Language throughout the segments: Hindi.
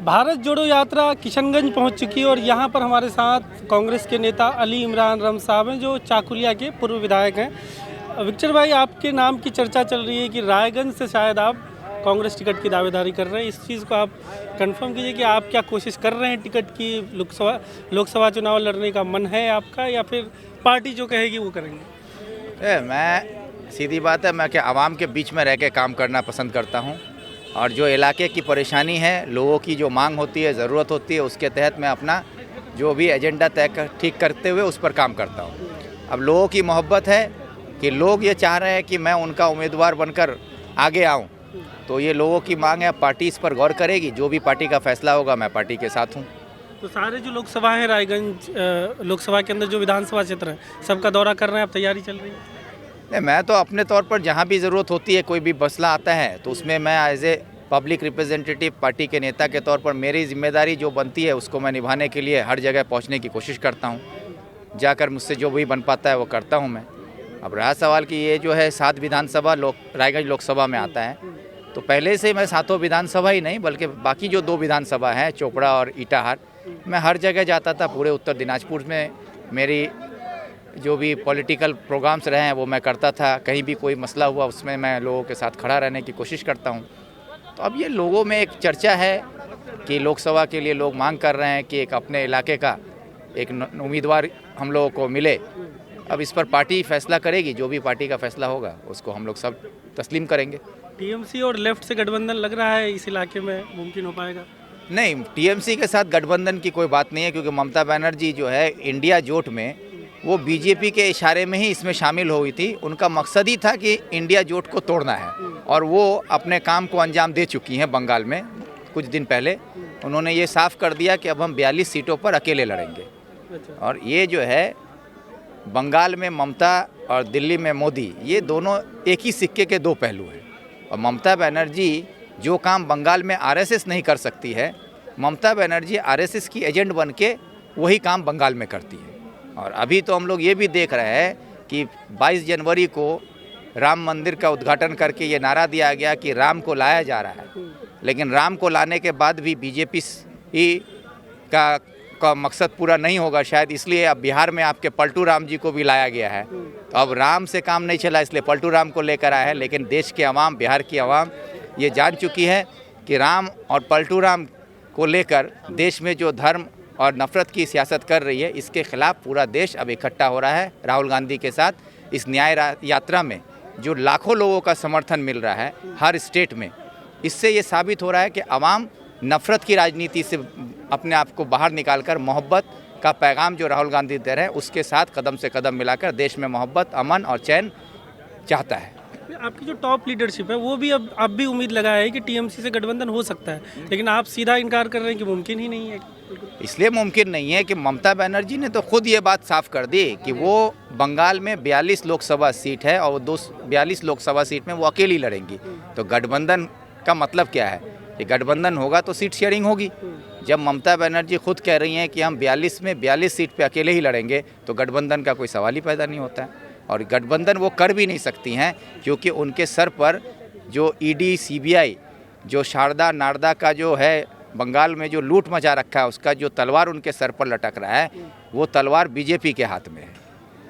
भारत जोड़ो यात्रा किशनगंज पहुंच चुकी है और यहाँ पर हमारे साथ कांग्रेस के नेता अली इमरान रम साहब हैं जो चाकुलिया के पूर्व विधायक हैं। विक्टर भाई, आपके नाम की चर्चा चल रही है कि रायगंज से शायद आप कांग्रेस टिकट की दावेदारी कर रहे हैं। इस चीज़ को आप कंफर्म कीजिए कि आप क्या कोशिश कर रहे हैं टिकट की, लोकसभा चुनाव लड़ने का मन है आपका या फिर पार्टी जो कहेगी वो करेंगे? मैं सीधी बात है, मैं क्या आवाम के बीच में रह के काम करना पसंद करता हूँ और जो इलाके की परेशानी है, लोगों की जो मांग होती है, ज़रूरत होती है, उसके तहत मैं अपना जो भी एजेंडा ठीक करते हुए उस पर काम करता हूँ। अब लोगों की मोहब्बत है कि लोग ये चाह रहे हैं कि मैं उनका उम्मीदवार बनकर आगे आऊँ, तो ये लोगों की मांग है। पार्टी इस पर गौर करेगी, जो भी पार्टी का फैसला होगा मैं पार्टी के साथ हूँ। तो सारे जो लोकसभा है, रायगंज लोकसभा के अंदर जो विधानसभा क्षेत्र है, सबका दौरा कर रहे हैं, आप तैयारी चल रही है? नहीं, मैं तो अपने तौर पर जहाँ भी ज़रूरत होती है, कोई भी मसला आता है, तो उसमें मैं as a public representative party के नेता के तौर पर मेरी जिम्मेदारी जो बनती है उसको मैं निभाने के लिए हर जगह पहुँचने की कोशिश करता हूँ। जाकर मुझसे जो भी बन पाता है वो करता हूँ मैं। अब रहा सवाल कि ये जो है 7 विधानसभा रायगंज लोकसभा में आता है, तो पहले से मैं 7 विधानसभा ही नहीं बल्कि बाकी जो 2 विधानसभा हैं, चोपड़ा और इटाहार, मैं हर जगह जाता था। पूरे उत्तर दिनाजपुर में मेरी जो भी पॉलिटिकल प्रोग्राम्स रहे हैं वो मैं करता था। कहीं भी कोई मसला हुआ उसमें मैं लोगों के साथ खड़ा रहने की कोशिश करता हूँ। तो अब ये लोगों में एक चर्चा है कि लोकसभा के लिए लोग मांग कर रहे हैं कि एक अपने इलाके का एक उम्मीदवार हम लोगों को मिले। अब इस पर पार्टी फैसला करेगी, जो भी पार्टी का फैसला होगा उसको हम लोग सब तस्लीम करेंगे। टीएमसी और लेफ्ट से गठबंधन लग रहा है, इस इलाके में मुमकिन हो पाएगा? नहीं, टीएमसी के साथ गठबंधन की कोई बात नहीं है, क्योंकि ममता बनर्जी जो है इंडिया जोट में वो बीजेपी के इशारे में ही इसमें शामिल हुई थी। उनका मकसद ही था कि इंडिया जोट को तोड़ना है और वो अपने काम को अंजाम दे चुकी हैं। बंगाल में कुछ दिन पहले उन्होंने ये साफ कर दिया कि अब हम 42 सीटों पर अकेले लड़ेंगे। और ये जो है बंगाल में ममता और दिल्ली में मोदी, ये दोनों एक ही सिक्के के 2 पहलू हैं। और ममता बनर्जी जो काम बंगाल में आरएसएस नहीं कर सकती है, ममता बनर्जी आरएसएस की एजेंट बन के वही काम बंगाल में करती है। और अभी तो हम लोग ये भी देख रहे हैं कि 22 जनवरी को राम मंदिर का उद्घाटन करके ये नारा दिया गया कि राम को लाया जा रहा है, लेकिन राम को लाने के बाद भी बीजेपी का मकसद पूरा नहीं होगा शायद, इसलिए अब बिहार में आपके पलटू राम जी को भी लाया गया है। तो अब राम से काम नहीं चला, इसलिए पलटू राम को लेकर आया है। लेकिन देश के अवाम, बिहार की अवाम ये जान चुकी है कि राम और पलटू राम को लेकर देश में जो धर्म और नफरत की सियासत कर रही है, इसके खिलाफ पूरा देश अब इकट्ठा हो रहा है। राहुल गांधी के साथ इस न्याय यात्रा में जो लाखों लोगों का समर्थन मिल रहा है हर स्टेट में, इससे ये साबित हो रहा है कि अवाम नफरत की राजनीति से अपने आप को बाहर निकालकर मोहब्बत का पैगाम जो राहुल गांधी दे रहे हैं उसके साथ कदम से कदम मिलाकर देश में मोहब्बत, अमन और चैन चाहता है। आपकी जो टॉप लीडरशिप है वो भी अब भी उम्मीद लगाया है कि टीएमसी से गठबंधन हो सकता है, लेकिन आप सीधा इनकार कर रहे हैं कि मुमकिन ही नहीं है। इसलिए मुमकिन नहीं है कि ममता बनर्जी ने तो खुद ये बात साफ कर दी कि वो बंगाल में 42 लोकसभा सीट है और वो 42 लोकसभा सीट में वो अकेली लड़ेंगी। तो गठबंधन का मतलब क्या है कि गठबंधन होगा तो सीट शेयरिंग होगी। जब ममता बनर्जी खुद कह रही हैं कि हम 42 में 42 सीट पे अकेले ही लड़ेंगे, तो गठबंधन का कोई सवाल ही पैदा नहीं होता है। और गठबंधन वो कर भी नहीं सकती हैं, क्योंकि उनके सर पर जो ईडी, सीबीआई, जो शारदा नारदा का जो है बंगाल में जो लूट मचा रखा है, उसका जो तलवार उनके सर पर लटक रहा है, वो तलवार बीजेपी के हाथ में है।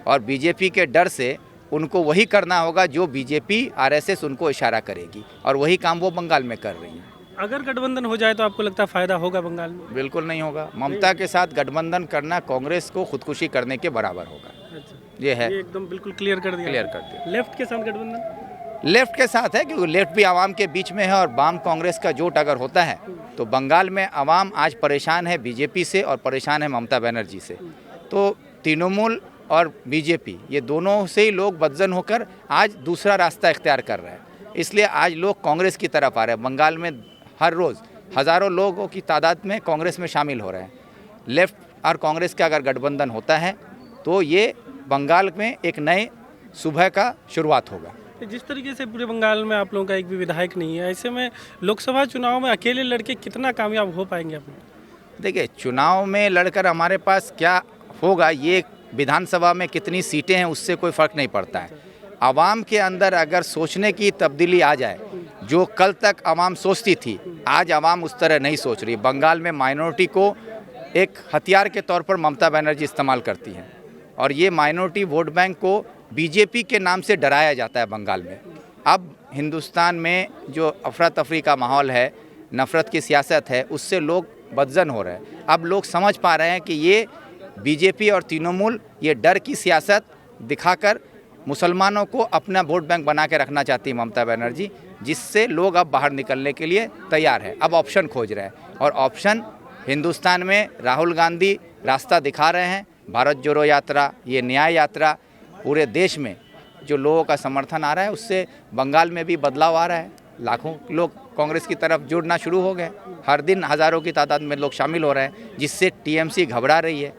और बीजेपी के डर से उनको वही करना होगा जो बीजेपी, आरएसएस उनको इशारा करेगी, और वही काम वो बंगाल में कर रही हैं। अगर गठबंधन हो जाए तो आपको लगता है फायदा होगा बंगाल में? बिल्कुल नहीं होगा। ममता के साथ गठबंधन करना कांग्रेस को खुदकुशी करने के बराबर होगा। ये है, ये एकदम बिल्कुल क्लियर कर दिया। लेफ्ट के साथ गठबंधन? लेफ्ट के साथ है, क्योंकि लेफ्ट भी आवाम के बीच में है और वाम कांग्रेस का जोट अगर होता है तो बंगाल में आवाम आज परेशान है बीजेपी से और परेशान है ममता बनर्जी से। तो तृणमूल और बीजेपी ये दोनों से ही लोग बदजन होकर आज दूसरा रास्ता इख्तियार कर रहे हैं। इसलिए आज लोग कांग्रेस की तरफ आ रहे हैं। बंगाल में हर रोज़ हज़ारों लोगों की तादाद में कांग्रेस में शामिल हो रहे हैं। लेफ्ट और कांग्रेस का अगर गठबंधन होता है तो ये बंगाल में एक नए सुबह का शुरुआत होगा। जिस तरीके से पूरे बंगाल में आप लोगों का एक भी विधायक नहीं है, ऐसे में लोकसभा चुनाव में अकेले लड़के कितना कामयाब हो पाएंगे आप? देखिए, चुनाव में लड़कर हमारे पास क्या होगा, ये विधानसभा में कितनी सीटें हैं उससे कोई फ़र्क नहीं पड़ता है। आवाम के अंदर अगर सोचने की तब्दीली आ जाए, जो कल तक आवाम सोचती थी, आज आवाम उस तरह नहीं सोच रही। बंगाल में माइनॉरिटी को एक हथियार के तौर पर ममता बनर्जी इस्तेमाल करती हैं और ये माइनॉरिटी वोट बैंक को बीजेपी के नाम से डराया जाता है बंगाल में। अब हिंदुस्तान में जो अफरा तफरी का माहौल है, नफ़रत की सियासत है, उससे लोग बदजन हो रहे हैं। अब लोग समझ पा रहे हैं कि ये बीजेपी और तृणमूल ये डर की सियासत दिखाकर मुसलमानों को अपना वोट बैंक बना के रखना चाहती है ममता बनर्जी, जिससे लोग अब बाहर निकलने के लिए तैयार है। अब ऑप्शन खोज रहे हैं और ऑप्शन हिंदुस्तान में राहुल गांधी रास्ता दिखा रहे हैं। भारत जोड़ो यात्रा, ये न्याय यात्रा, पूरे देश में जो लोगों का समर्थन आ रहा है, उससे बंगाल में भी बदलाव आ रहा है। लाखों लोग कांग्रेस की तरफ जुड़ना शुरू हो गए। हर दिन हज़ारों की तादाद में लोग शामिल हो रहे हैं, जिससे टीएमसी घबरा रही है।